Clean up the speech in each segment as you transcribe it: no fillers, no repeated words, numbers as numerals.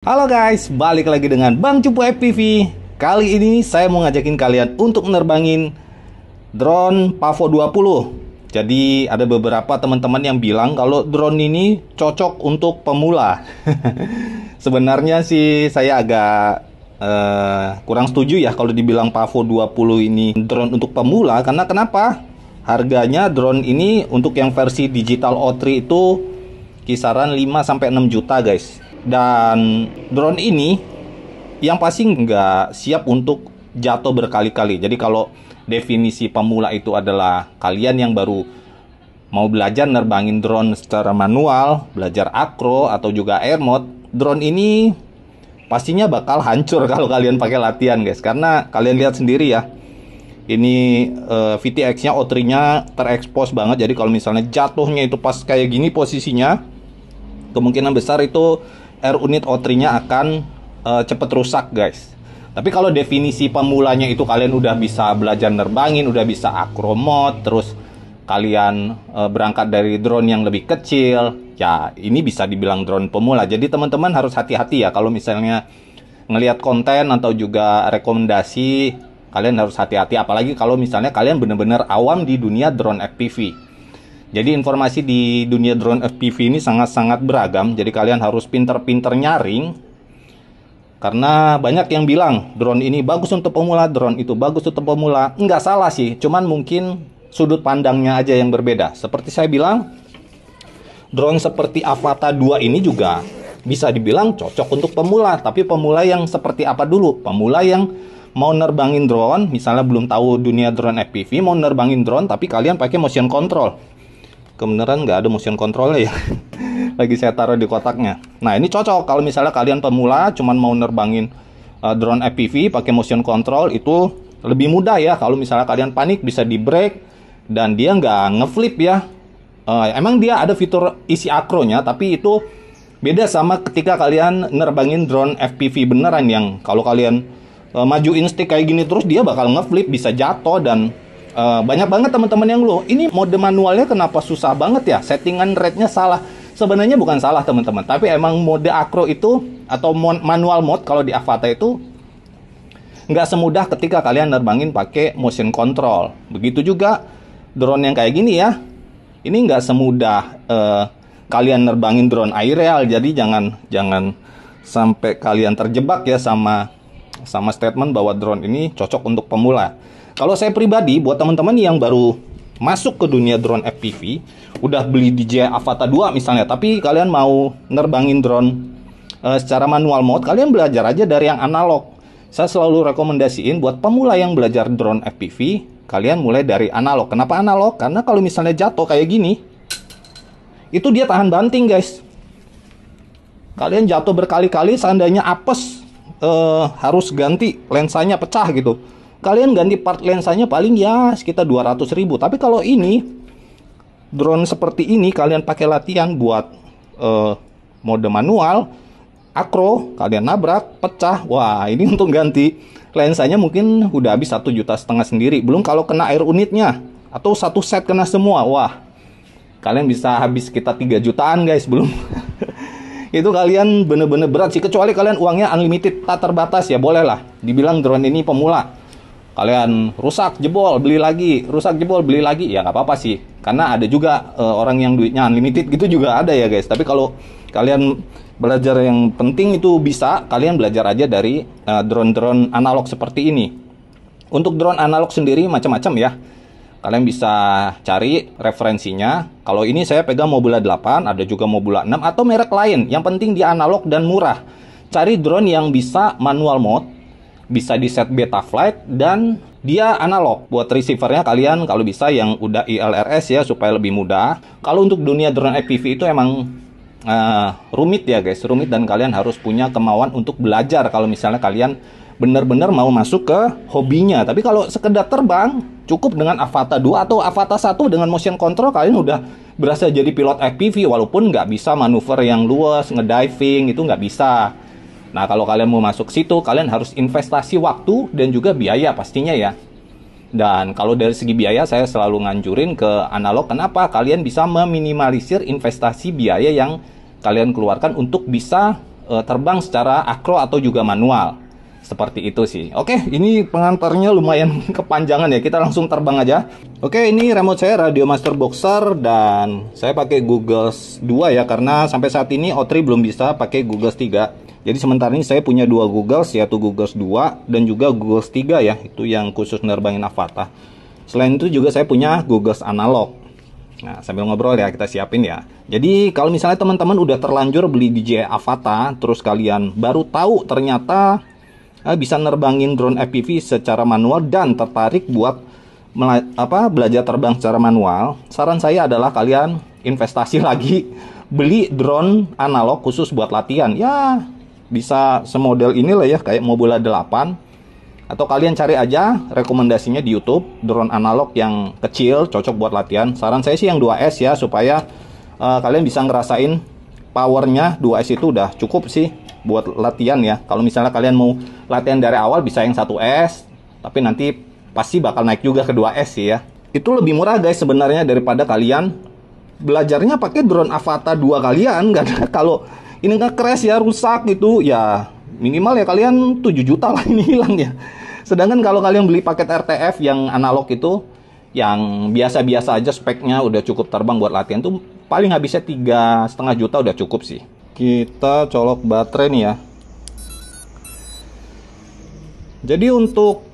Halo guys, balik lagi dengan Bang Cupu FPV. Kali ini saya mau ngajakin kalian untuk menerbangin drone Pavo 20. Jadi ada beberapa teman-teman yang bilang kalau drone ini cocok untuk pemula. Sebenarnya sih saya agak kurang setuju ya kalau dibilang Pavo 20 ini drone untuk pemula. Karena kenapa? Harganya drone ini untuk yang versi digital O3 itu kisaran 5-6 juta guys. Dan drone ini yang pasti nggak siap untuk jatuh berkali-kali. Jadi kalau definisi pemula itu adalah kalian yang baru mau belajar nerbangin drone secara manual, belajar akro atau juga air mode, drone ini pastinya bakal hancur kalau kalian pakai latihan guys. Karena kalian lihat sendiri ya, ini VTX-nya, O3-nya terekspos banget. Jadi kalau misalnya jatuhnya itu pas kayak gini posisinya, kemungkinan besar itu air unit O3-nya akan cepet rusak guys. Tapi kalau definisi pemulanya itu kalian udah bisa belajar nerbangin, udah bisa acro mode, terus kalian berangkat dari drone yang lebih kecil, ya ini bisa dibilang drone pemula. Jadi teman-teman harus hati-hati ya kalau misalnya ngelihat konten atau juga rekomendasi, kalian harus hati-hati. Apalagi kalau misalnya kalian bener-bener awam di dunia drone FPV. Jadi informasi di dunia drone FPV ini sangat-sangat beragam. Jadi kalian harus pinter-pinter nyaring. Karena banyak yang bilang drone ini bagus untuk pemula, drone itu bagus untuk pemula. Nggak salah sih, cuman mungkin sudut pandangnya aja yang berbeda. Seperti saya bilang, drone seperti Avata 2 ini juga bisa dibilang cocok untuk pemula. Tapi pemula yang seperti apa dulu? Pemula yang mau nerbangin drone, misalnya belum tahu dunia drone FPV, mau nerbangin drone tapi kalian pakai motion control. Kebenaran nggak ada motion controlnya ya. Lagi saya taruh di kotaknya. Nah ini cocok kalau misalnya kalian pemula cuman mau nerbangin drone FPV pakai motion control, itu lebih mudah ya. Kalau misalnya kalian panik bisa di break dan dia nggak ngeflip ya. Emang dia ada fitur isi akronya, tapi itu beda sama ketika kalian nerbangin drone FPV beneran yang kalau kalian majuin stick kayak gini terus dia bakal ngeflip, bisa jatuh. Dan banyak banget teman-teman yang ngeluh, ini mode manualnya kenapa susah banget ya, settingan rate-nya salah. Sebenarnya bukan salah teman-teman, tapi emang mode acro itu atau manual mode kalau di Avata itu nggak semudah ketika kalian nerbangin pakai motion control. Begitu juga drone yang kayak gini ya, ini nggak semudah kalian nerbangin drone aerial. Jadi jangan sampai kalian terjebak ya sama statement bahwa drone ini cocok untuk pemula. Kalau saya pribadi, buat teman-teman yang baru masuk ke dunia drone FPV, udah beli DJI Avata 2 misalnya, tapi kalian mau nerbangin drone secara manual mode, kalian belajar aja dari yang analog. Saya selalu rekomendasiin buat pemula yang belajar drone FPV, kalian mulai dari analog. Kenapa analog? Karena kalau misalnya jatuh kayak gini, itu dia tahan banting guys. Kalian jatuh berkali-kali, seandainya apes, harus ganti lensanya pecah gitu, kalian ganti part lensanya paling ya sekitar 200.000. Tapi kalau ini drone seperti ini kalian pakai latihan buat mode manual akro, kalian nabrak pecah, wah ini untuk ganti lensanya mungkin udah habis 1,5 juta sendiri. Belum kalau kena air unitnya atau satu set kena semua, wah kalian bisa habis sekitar 3 jutaan guys. Belum itu kalian bener-bener berat sih. Kecuali kalian uangnya unlimited tak terbatas ya, boleh lah dibilang drone ini pemula. Kalian rusak jebol beli lagi, rusak jebol beli lagi, ya nggak apa-apa sih. Karena ada juga orang yang duitnya unlimited gitu juga ada ya guys. Tapi kalau kalian belajar yang penting itu bisa kalian belajar aja dari drone-drone analog seperti ini. Untuk drone analog sendiri macam-macam ya, kalian bisa cari referensinya. Kalau ini saya pegang Mobula 8, ada juga Mobula 6 atau merek lain. Yang penting dia analog dan murah. Cari drone yang bisa manual mode, bisa di set Betaflight, dan dia analog. Buat receivernya kalian kalau bisa yang udah ILRS ya, supaya lebih mudah. Kalau untuk dunia drone FPV itu emang rumit ya guys, rumit, dan kalian harus punya kemauan untuk belajar kalau misalnya kalian benar-benar mau masuk ke hobinya. Tapi kalau sekedar terbang, cukup dengan Avata 2 atau Avata 1 dengan motion control, kalian udah berasa jadi pilot FPV, walaupun nggak bisa manuver yang luas, ngediving, itu nggak bisa. Nah kalau kalian mau masuk situ, kalian harus investasi waktu dan juga biaya pastinya ya. Dan kalau dari segi biaya, saya selalu nganjurin ke analog. Kenapa? Kalian bisa meminimalisir investasi biaya yang kalian keluarkan untuk bisa terbang secara akro atau juga manual. Seperti itu sih. Oke, ini pengantarnya lumayan kepanjangan ya. Kita langsung terbang aja. Oke, ini remote saya Radio Master Boxer dan saya pakai Google 2 ya, karena sampai saat ini O3 belum bisa pakai Google 3. Jadi sementara ini saya punya dua Google, yaitu Google 2 dan juga Google 3 ya, itu yang khusus nerbangin Avata. Selain itu juga saya punya Google analog. Nah, sambil ngobrol ya, kita siapin ya. Jadi kalau misalnya teman-teman udah terlanjur beli DJI Avata, terus kalian baru tahu ternyata bisa nerbangin drone FPV secara manual dan tertarik buat belajar terbang secara manual, saran saya adalah kalian investasi lagi beli drone analog khusus buat latihan. Ya, bisa semodel inilah ya, kayak Mobula 8. Atau kalian cari aja rekomendasinya di YouTube, drone analog yang kecil cocok buat latihan. Saran saya sih yang 2S ya, supaya kalian bisa ngerasain powernya. 2S itu udah cukup sih buat latihan ya. Kalau misalnya kalian mau latihan dari awal bisa yang 1S, tapi nanti pasti bakal naik juga ke 2S sih ya. Itu lebih murah guys sebenarnya daripada kalian belajarnya pakai drone Avata 2 kalian. Karena kalau ini nggak crash ya, rusak gitu ya, minimal ya kalian 7 juta lah ini hilang ya. Sedangkan kalau kalian beli paket RTF yang analog itu, yang biasa-biasa aja speknya udah cukup terbang buat latihan tuh, paling habisnya 3,5 juta udah cukup sih. Kita colok baterai nih ya. Jadi untuk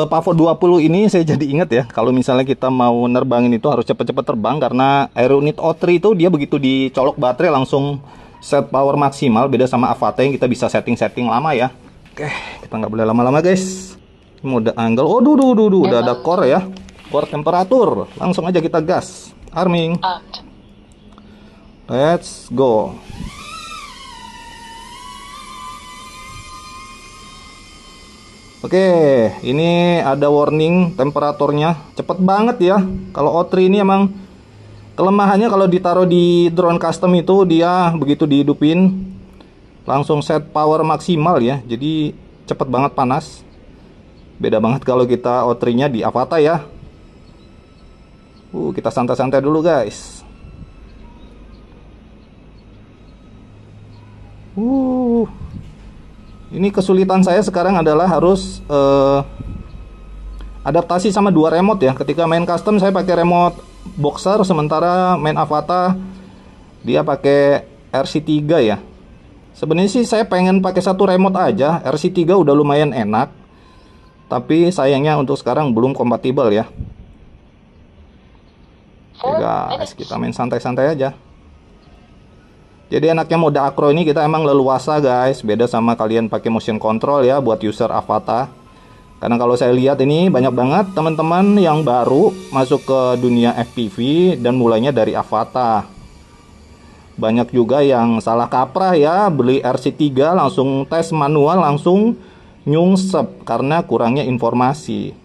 Pavo 20 ini saya jadi inget ya, kalau misalnya kita mau nerbangin itu harus cepet-cepet terbang, karena Aeronit O3 itu dia begitu dicolok baterai langsung set power maksimal. Beda sama Avata yang kita bisa setting-setting lama ya. Oke, kita nggak boleh lama-lama guys. Mode angle, oh udah ada core ya, core temperatur. Langsung aja kita gas, arming. Let's go. Oke, ini ada warning temperaturnya cepet banget ya. Kalau O3 ini emang kelemahannya kalau ditaruh di drone custom itu, dia begitu dihidupin langsung set power maksimal ya. Jadi cepet banget panas. Beda banget kalau kita O3-nya di Avata ya. Kita santai-santai dulu guys. Ini kesulitan saya sekarang adalah harus adaptasi sama dua remote ya. Ketika main custom saya pakai remote Boxer, sementara main Avata dia pakai RC3 ya. Sebenarnya sih saya pengen pakai satu remote aja. RC3 udah lumayan enak, tapi sayangnya untuk sekarang belum kompatibel ya. Oke guys, kita main santai-santai aja. Jadi enaknya mode acro ini kita emang leluasa guys, beda sama kalian pakai motion control ya buat user Avata. Karena kalau saya lihat ini banyak banget teman-teman yang baru masuk ke dunia FPV dan mulainya dari Avata. Banyak juga yang salah kaprah ya, beli RC3 langsung tes manual langsung nyungsep karena kurangnya informasi.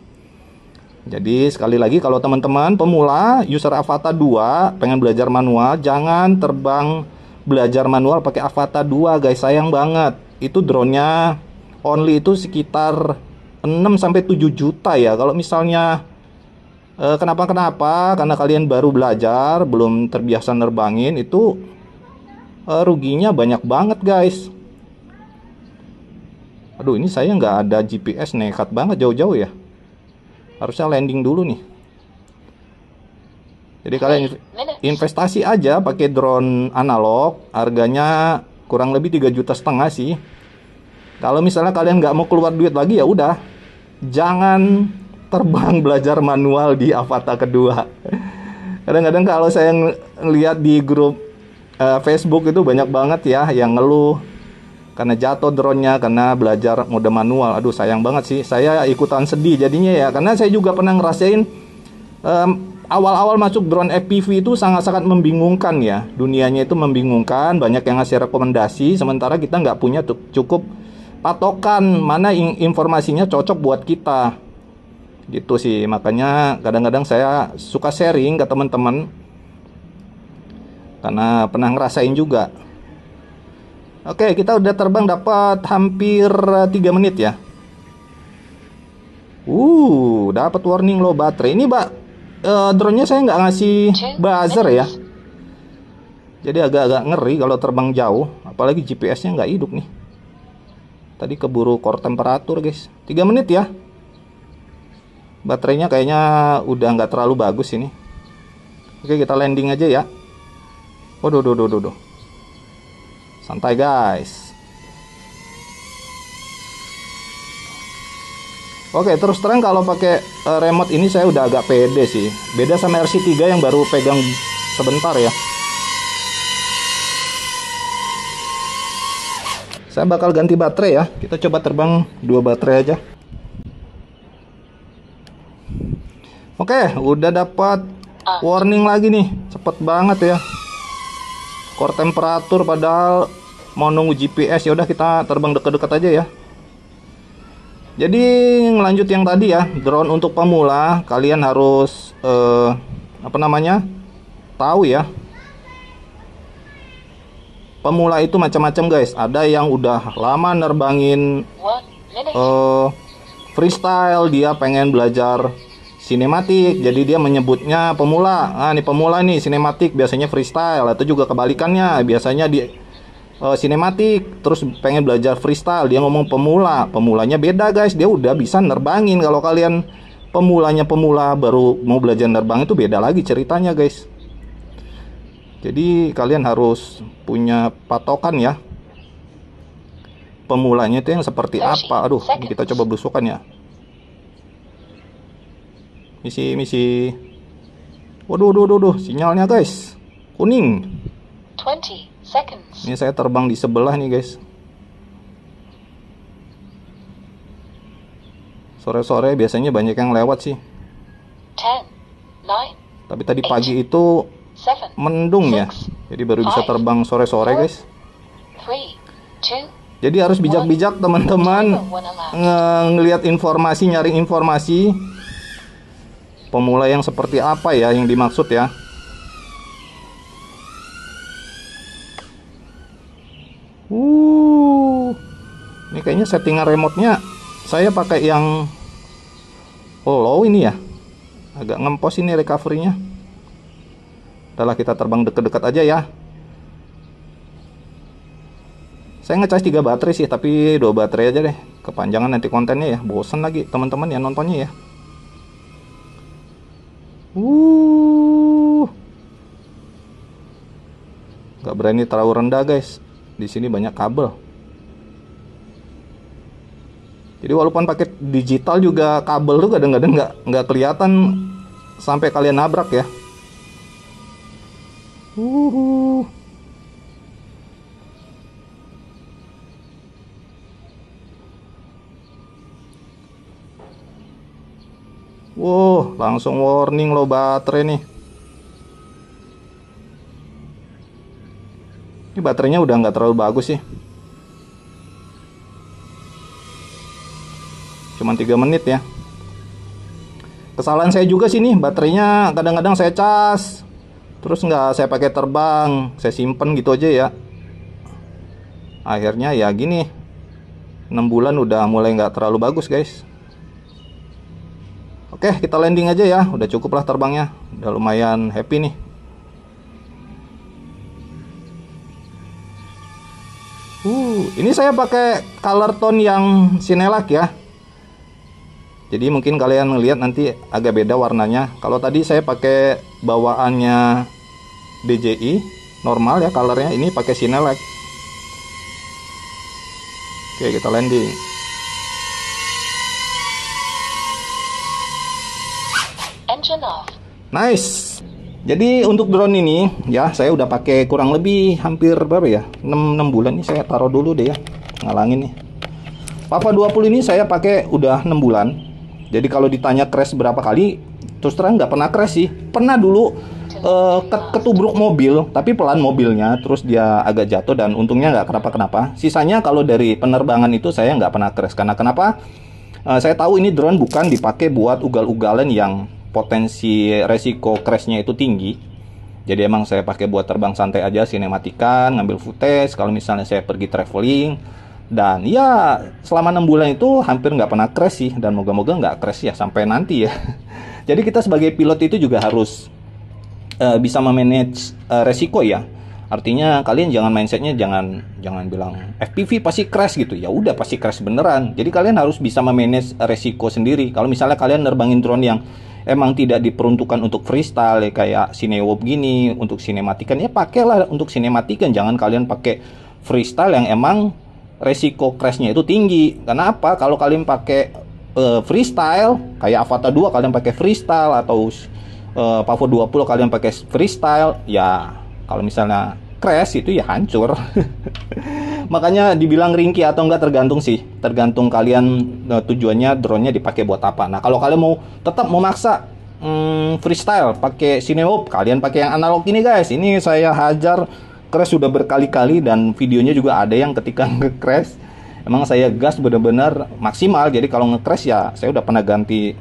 Jadi sekali lagi, kalau teman-teman pemula user Avata 2 pengen belajar manual, jangan terbang belajar manual pakai Avata 2 guys, sayang banget. Itu drone-nya only itu sekitar 6-7 juta ya. Kalau misalnya kenapa-kenapa karena kalian baru belajar, belum terbiasa nerbangin, itu ruginya banyak banget guys. Aduh, ini saya nggak ada GPS, nekat banget jauh-jauh ya. Harusnya landing dulu nih. Jadi kalian investasi aja pakai drone analog, harganya kurang lebih 3,5 juta sih. Kalau misalnya kalian nggak mau keluar duit lagi, ya udah, jangan terbang belajar manual di Avata kedua. Kadang-kadang kalau saya lihat di grup Facebook itu banyak banget ya yang ngeluh karena jatuh drone-nya karena belajar mode manual. Aduh, sayang banget sih, saya ikutan sedih jadinya ya, karena saya juga pernah ngerasain awal-awal masuk drone FPV itu sangat-sangat membingungkan ya. Dunianya itu membingungkan, banyak yang ngasih rekomendasi, sementara kita nggak punya cukup patokan mana informasinya cocok buat kita. Gitu sih, makanya kadang-kadang saya suka sharing ke teman-teman, karena pernah ngerasain juga. Oke, kita udah terbang dapat hampir 3 menit ya. Dapat warning low baterai. Ini drone-nya saya nggak ngasih buzzer ya. Jadi agak-agak ngeri kalau terbang jauh, apalagi GPS-nya nggak hidup nih. Tadi keburu core temperatur guys. 3 menit ya. Baterainya kayaknya udah nggak terlalu bagus ini. Oke, kita landing aja ya. Waduh, santai guys. Oke, terus terang kalau pakai remote ini saya udah agak pede sih. Beda sama RC3 yang baru pegang sebentar ya. Saya bakal ganti baterai ya. Kita coba terbang 2 baterai aja. Oke, udah dapat warning lagi nih. Cepet banget ya. Core temperatur padahal mau nunggu GPS. Ya udah kita terbang deket-deket aja ya. Jadi ngelanjut yang tadi ya, drone untuk pemula, kalian harus tahu ya. Pemula itu macam-macam guys. Ada yang udah lama nerbangin freestyle, dia pengen belajar sinematik, jadi dia menyebutnya pemula. Nah, ini pemula nih, sinematik biasanya freestyle, atau juga kebalikannya, biasanya di sinematik terus pengen belajar freestyle, dia ngomong pemula. Pemulanya beda guys, dia udah bisa nerbangin. Kalau kalian pemula baru mau belajar nerbang, itu beda lagi ceritanya guys. Jadi kalian harus punya patokan ya, pemulanya itu yang seperti apa. Aduh, ini kita coba belusukan ya. Misi. Waduh, sinyalnya guys kuning. 20 seconds. Ini saya terbang di sebelah nih guys. Sore-sore biasanya banyak yang lewat sih. 10, 9. Tapi tadi pagi itu mendung ya. Jadi baru bisa terbang sore-sore guys. 3, 2. Jadi harus bijak-bijak teman-teman ngelihat informasi, nyaring informasi pemula yang seperti apa ya yang dimaksud ya. Ini kayaknya settingan remote-nya saya pakai yang low ini ya. Agak ngempos ini recovery-nya. Udahlah, kita terbang deket-deket aja ya. Saya ngecas 3 baterai sih, tapi 2 baterai aja deh. Kepanjangan nanti kontennya ya. Bosan lagi teman-teman ya nontonnya ya. Gak berani terlalu rendah guys. Di sini banyak kabel. Jadi walaupun pakai digital juga kabel tuh kadang-kadang nggak kelihatan sampai kalian nabrak ya. Wow, langsung warning low baterai nih. Ini baterainya udah nggak terlalu bagus sih. Cuman 3 menit ya. Kesalahan saya juga sih nih, baterainya kadang-kadang saya cas, terus nggak saya pakai terbang, saya simpen gitu aja ya. Akhirnya ya gini, 6 bulan udah mulai nggak terlalu bagus guys. Oke, kita landing aja ya. Udah cukup lah terbangnya, udah lumayan happy nih. Ini saya pakai color tone yang Cinelac ya. Jadi mungkin kalian ngelihat nanti agak beda warnanya. Kalau tadi saya pakai bawaannya DJI normal ya colornya, ini pakai Cinelac. Oke, kita landing. Engine off. Nice. Jadi untuk drone ini ya saya udah pakai kurang lebih hampir berapa ya? 6 bulan nih, saya taruh dulu deh ya. Ngalangin nih. Pava 20 ini saya pakai udah 6 bulan. Jadi kalau ditanya crash berapa kali, terus terang nggak pernah crash sih. Pernah dulu ketubruk mobil, tapi pelan mobilnya, terus dia agak jatuh dan untungnya nggak kenapa-kenapa. Sisanya kalau dari penerbangan itu saya nggak pernah crash. Karena kenapa? Saya tahu ini drone bukan dipakai buat ugal-ugalan yang potensi resiko crashnya itu tinggi. Jadi emang saya pakai buat terbang santai aja, sinematikan, ngambil footage kalau misalnya saya pergi traveling. Dan ya selama 6 bulan itu hampir nggak pernah crash sih. Dan moga-moga nggak crash ya sampai nanti ya. Jadi kita sebagai pilot itu juga harus bisa memanage resiko ya. Artinya kalian jangan mindsetnya jangan bilang FPV pasti crash gitu. Ya udah pasti crash beneran. Jadi kalian harus bisa memanage resiko sendiri. Kalau misalnya kalian nerbangin drone yang emang tidak diperuntukkan untuk freestyle ya, kayak Cinewob gini untuk sinematikan, ya pakailah untuk sinematikan. Jangan kalian pakai freestyle yang emang resiko crashnya itu tinggi. Karena apa? Kalau kalian pakai freestyle kayak Avata 2 kalian pakai freestyle, atau Pavo 20 kalian pakai freestyle, ya kalau misalnya crash itu ya hancur. Makanya dibilang ringkih atau enggak tergantung sih, tergantung kalian tujuannya drone-nya dipakai buat apa. Nah kalau kalian mau tetap memaksa freestyle pakai Cinewob, kalian pakai yang analog ini guys. Ini saya hajar crash sudah berkali-kali, dan videonya juga ada yang ketika nge-crash emang saya gas bener-bener maksimal. Jadi kalau nge-crash ya saya udah pernah ganti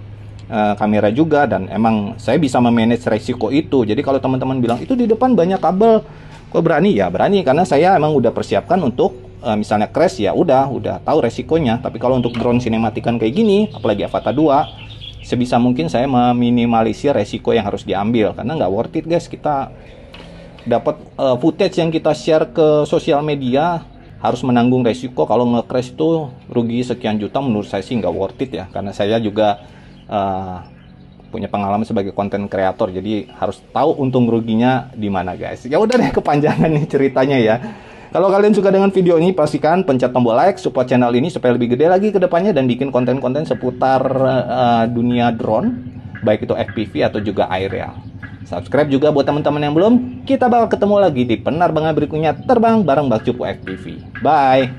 kamera juga, dan emang saya bisa memanage resiko itu. Jadi kalau teman-teman bilang itu di depan banyak kabel, kok berani? Ya berani karena saya emang udah persiapkan untuk misalnya crash, ya udah tahu resikonya. Tapi kalau untuk drone sinematikan kayak gini, apalagi Avata 2, sebisa mungkin saya meminimalisir resiko yang harus diambil, karena nggak worth it guys. Kita dapat footage yang kita share ke sosial media harus menanggung resiko. Kalau nge-crash itu rugi sekian juta, menurut saya sih nggak worth it ya, karena saya juga punya pengalaman sebagai konten kreator, jadi harus tahu untung ruginya di mana guys. Ya udah deh, kepanjangan nih ceritanya ya. Kalau kalian suka dengan video ini, pastikan pencet tombol like, support channel ini supaya lebih gede lagi ke depannya, dan bikin konten-konten seputar dunia drone, baik itu FPV atau juga aerial. Subscribe juga buat teman-teman yang belum. Kita bakal ketemu lagi di penerbangan berikutnya, terbang bareng Bang Cupu FPV. Bye.